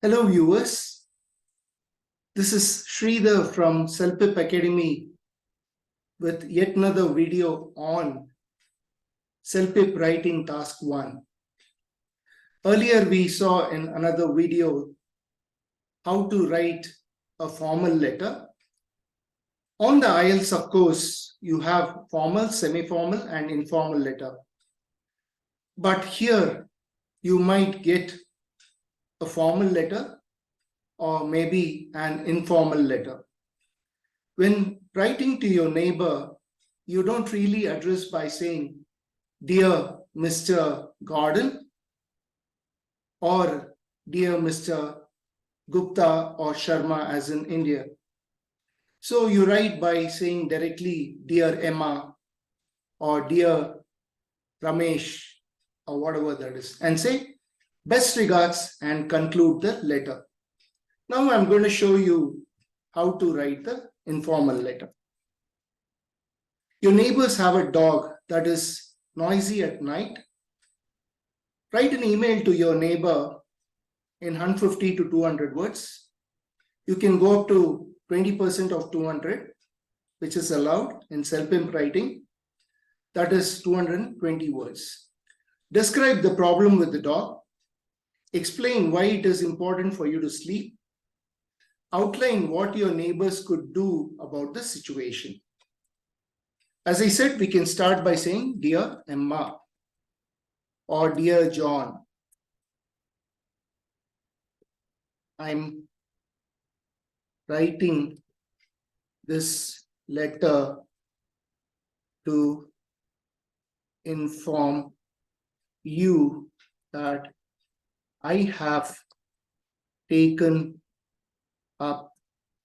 Hello viewers, this is Sridhar from CELPIP Academy with yet another video on CELPIP Writing Task 1. Earlier we saw in another video how to write a formal letter. On the IELTS, of course, you have formal, semi-formal and informal letter. But here you might get a formal letter or maybe an informal letter. When writing to your neighbor, you don't really address by saying, "Dear Mr. Gordon," or "Dear Mr. Gupta or Sharma," as in India. So you write by saying directly, "Dear Emma," or "Dear Ramesh," or whatever that is, and say, "Best regards," and conclude the letter. Now I'm going to show you how to write the informal letter. Your neighbors have a dog that is noisy at night. Write an email to your neighbor in 150 to 200 words. You can go up to 20% of 200, which is allowed in CELPIP writing. That is 220 words. Describe the problem with the dog. Explain why it is important for you to sleep. Outline what your neighbors could do about the situation. As I said, we can start by saying, "Dear Emma," or "Dear John, I'm writing this letter to inform you that I have taken up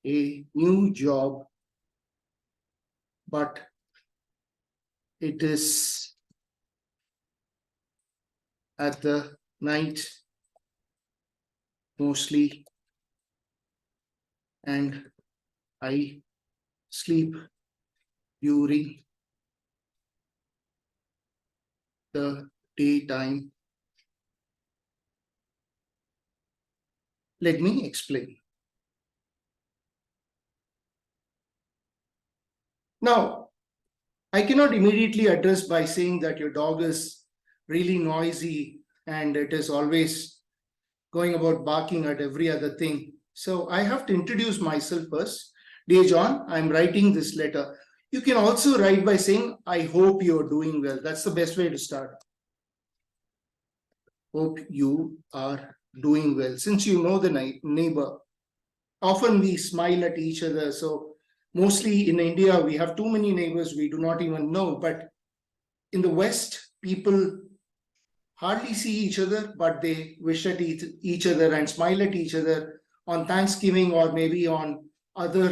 a new job, but it is at the night mostly, and I sleep during the daytime. Let me explain. Now, I cannot immediately address by saying that your dog is really noisy and it is always going about barking at every other thing. So I have to introduce myself first. "Dear John, I'm writing this letter." You can also write by saying, "I hope you're doing well." That's the best way to start. Hope you are doing well. Since you know the neighbor, often we smile at each other. So mostly in India, we have too many neighbors we do not even know. But in the West, people hardly see each other, but they wish at each other and smile at each other on Thanksgiving, or maybe on other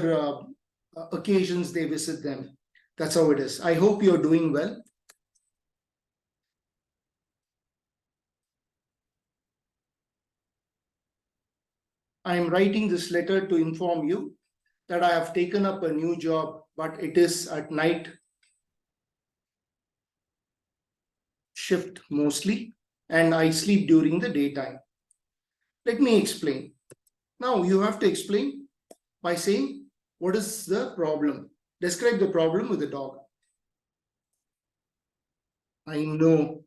occasions they visit them. That's how it is. I hope you're doing well. I am writing this letter to inform you that I have taken up a new job, but it is at night shift mostly, and I sleep during the daytime. Let me explain. Now you have to explain by saying, what is the problem? Describe the problem with the dog. I know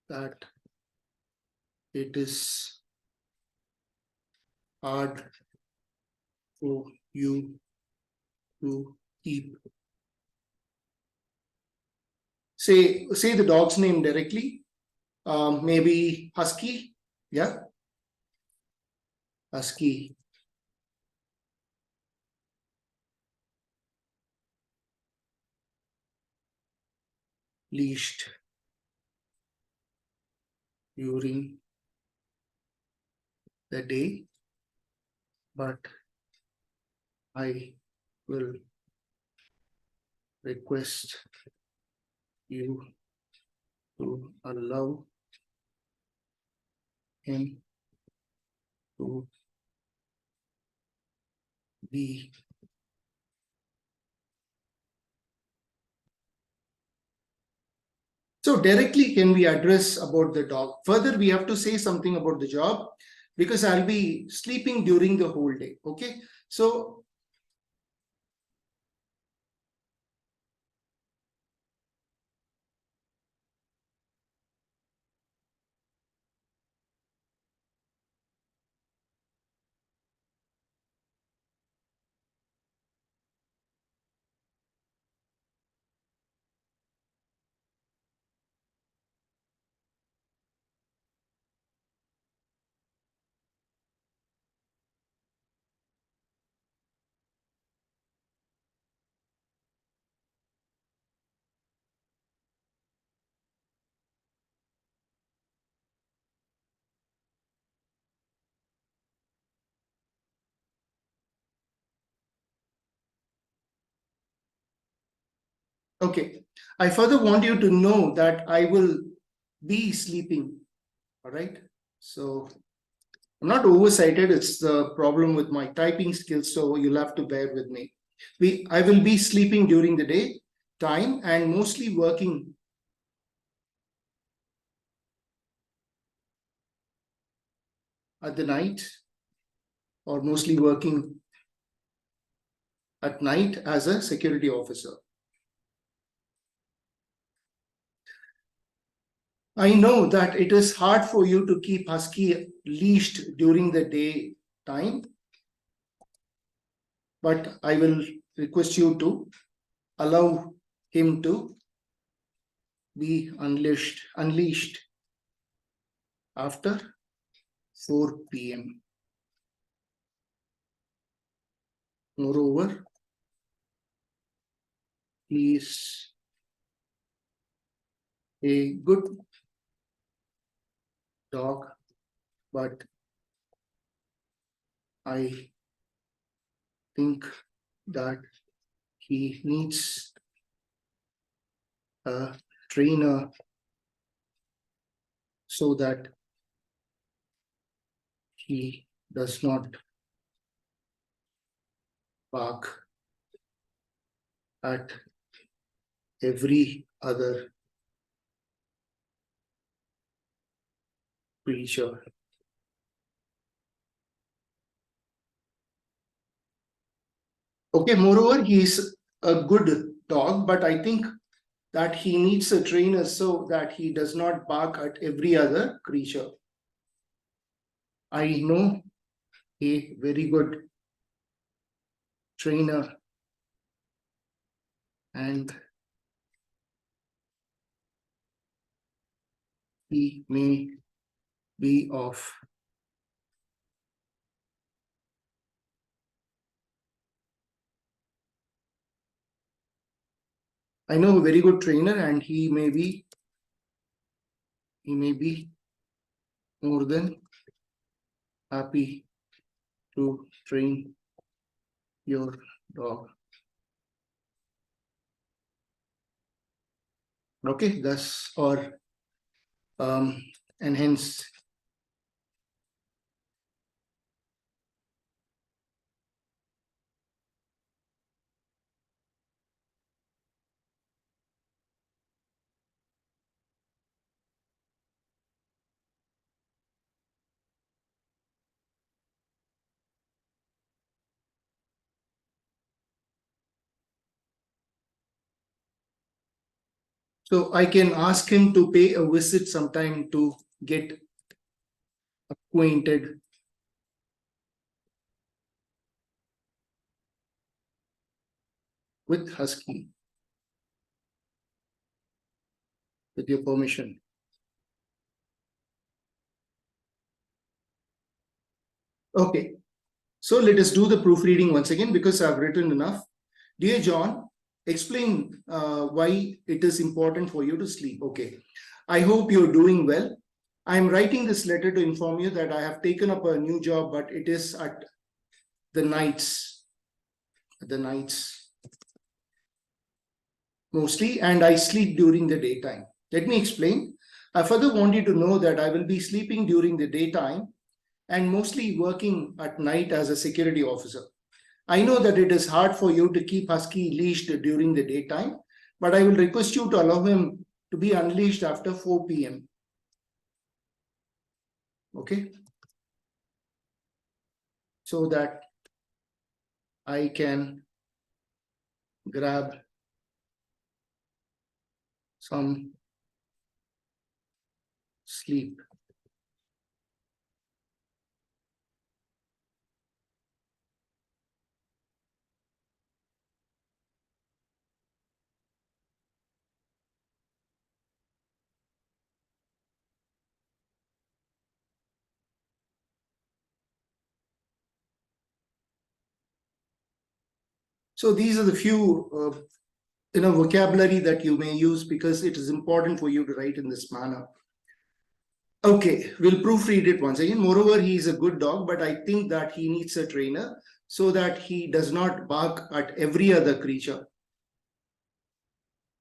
that it is hard for you to keep. Say the dog's name directly. Maybe Husky. Yeah. Husky. Leashed during the day, but I will request you to allow him to be So directly can we address about the dog? Further, we have to say something about the job because I'll be sleeping during the whole day. Okay. So okay. I further want you to know that I will be sleeping. All right. So I'm not oversighted. It's the problem with my typing skills. So you'll have to bear with me. I will be sleeping during the day time and mostly working at the night or mostly working at night as a security officer. I know that it is hard for you to keep Husky leashed during the day time, but I will request you to allow him to be unleashed after 4 p.m. Moreover, he is a good dog, but I think that he needs a trainer so that he does not bark at every other creature. Okay, moreover, he is a good dog, but I think that he needs a trainer so that he does not bark at every other creature. I know a very good trainer and he may be of I know a very good trainer and he may be more than happy to train your dog. Okay, thus or and hence so I can ask him to pay a visit sometime to get acquainted with Husky with your permission. Okay, so let us do the proofreading once again because I've written enough. Dear John, explain why it is important for you to sleep. Okay, I hope you're doing well. I'm writing this letter to inform you that I have taken up a new job, but it is at the nights mostly, and I sleep during the daytime. Let me explain. I further want you to know that I will be sleeping during the daytime and mostly working at night as a security officer. I know that it is hard for you to keep Husky leashed during the daytime, but I will request you to allow him to be unleashed after 4 p.m. Okay. So that I can grab some sleep. So these are the few vocabulary that you may use because it is important for you to write in this manner. Okay, we'll proofread it once again. Moreover, he is a good dog, but I think that he needs a trainer so that he does not bark at every other creature,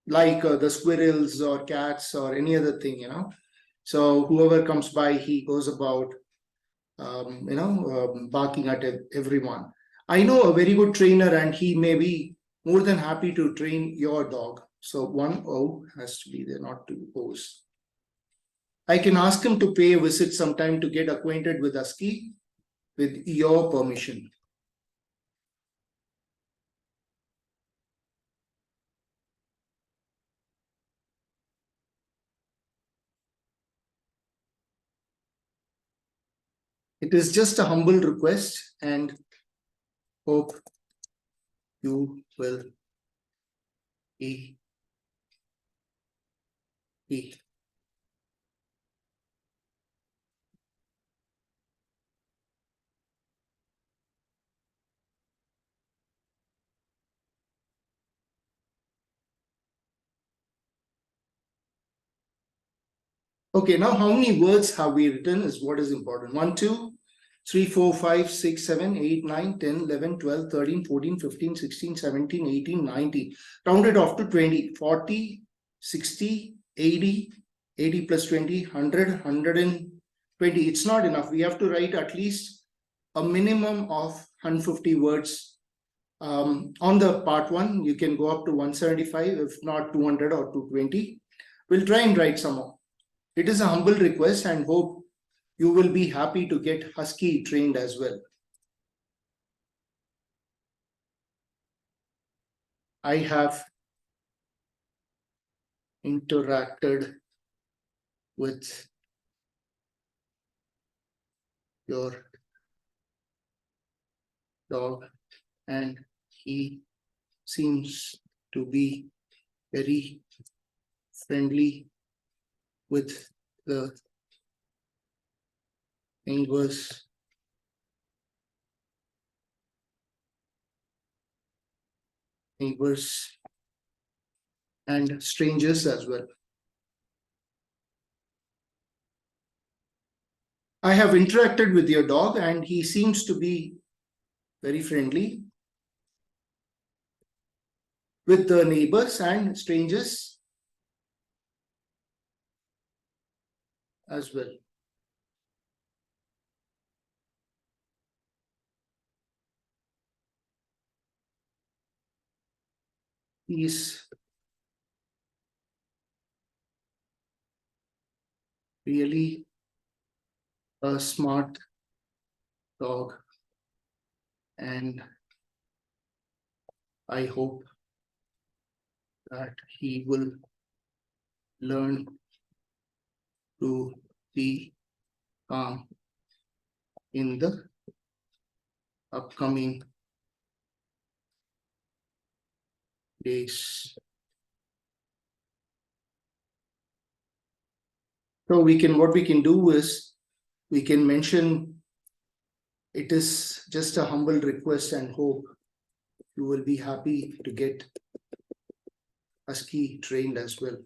like the squirrels or cats or any other thing, So whoever comes by, he goes about, barking at everyone. I know a very good trainer and he may be more than happy to train your dog. So one O has to be there, not two O's. I can ask him to pay a visit sometime to get acquainted with Husky with your permission. It is just a humble request and hope you will be. Okay, now how many words have we written is what is important. 1, 2, 3, 4, 5, 6, 7, 8, 9, 10, 11, 12, 13, 14, 15, 16, 17, 18, 19. Rounded off to 20, 40, 60, 80, 80 plus 20, 100, 120. It's not enough. We have to write at least a minimum of 150 words. On the part 1, you can go up to 175, if not 200 or 220. We'll try and write some more. It is a humble request and hope you will be happy to get Husky trained as well. I have interacted with your dog and he seems to be very friendly with the neighbors and strangers as well. I have interacted with your dog and he seems to be very friendly with the neighbors and strangers as well. He is really a smart dog and I hope that he will learn to be calm in the upcoming days. So what we can do is we can mention it is just a humble request and hope you will be happy to get Husky trained as well.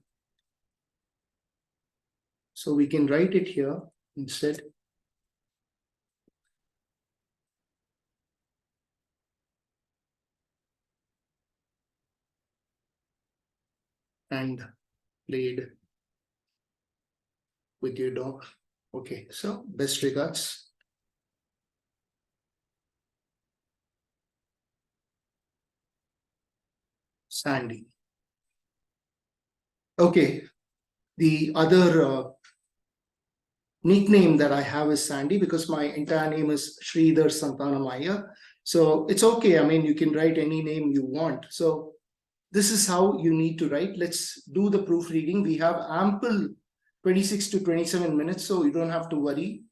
So we can write it here instead. And played with your dog. Okay, so best regards. Sandy. Okay, The other nickname that I have is Sandy because my entire name is Sridhar Santanamaya. So it's okay. I mean, you can write any name you want. So this is how you need to write. Let's do the proofreading. We have ample 26 to 27 minutes, so you don't have to worry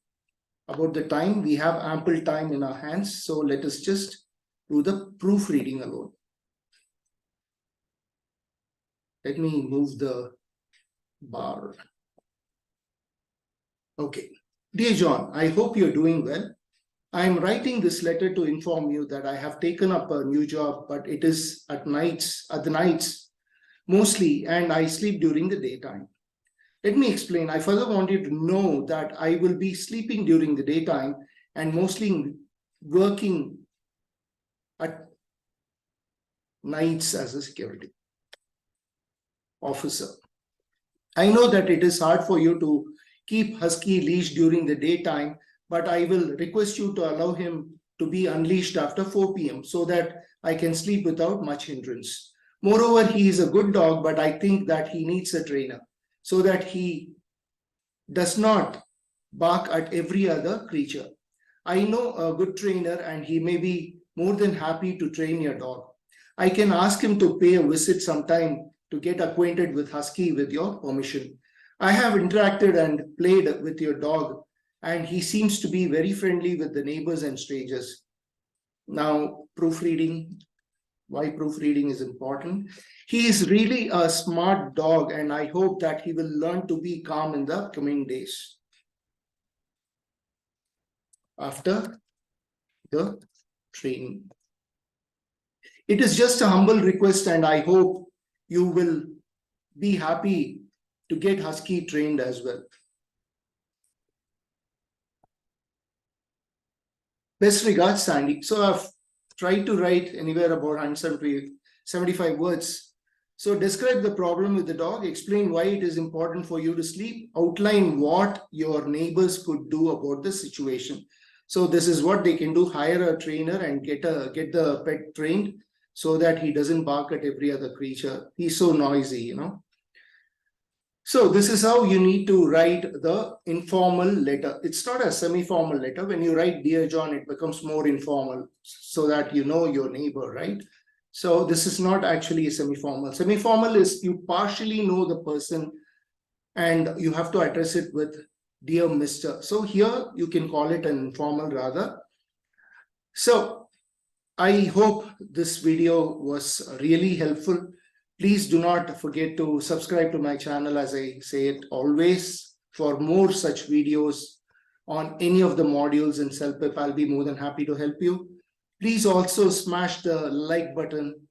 about the time. We have ample time in our hands. So let us just do the proofreading alone. Let me move the bar. Okay. Dear John, I hope you're doing well. I am writing this letter to inform you that I have taken up a new job, but it is at the nights mostly, and I sleep during the daytime. Let me explain. I further want you to know that I will be sleeping during the daytime and mostly working at nights as a security officer. I know that it is hard for you to keep Husky leashed during the daytime, but I will request you to allow him to be unleashed after 4 p.m. so that I can sleep without much hindrance. Moreover, he is a good dog, but I think that he needs a trainer so that he does not bark at every other creature. I know a good trainer and he may be more than happy to train your dog. I can ask him to pay a visit sometime to get acquainted with Husky with your permission. I have interacted and played with your dog and he seems to be very friendly with the neighbors and strangers. Now, proofreading. Why proofreading is important. He is really a smart dog and I hope that he will learn to be calm in the coming days after the training. It is just a humble request and I hope you will be happy to get Husky trained as well. Best regards, Sandy. So I've tried to write anywhere about 175 words. So describe the problem with the dog, explain why it is important for you to sleep, outline what your neighbors could do about the situation. So this is what they can do: hire a trainer and get the pet trained so that he doesn't bark at every other creature. He's so noisy, you know. So this is how you need to write the informal letter. It's not a semi-formal letter. When you write Dear John, it becomes more informal so that you know your neighbor, right? So this is not actually a semi-formal. Semi-formal is you partially know the person and you have to address it with Dear Mr. So here you can call it an informal rather. So I hope this video was really helpful. Please do not forget to subscribe to my channel, as I say it always, for more such videos on any of the modules in CELPIP. I'll be more than happy to help you. Please also smash the like button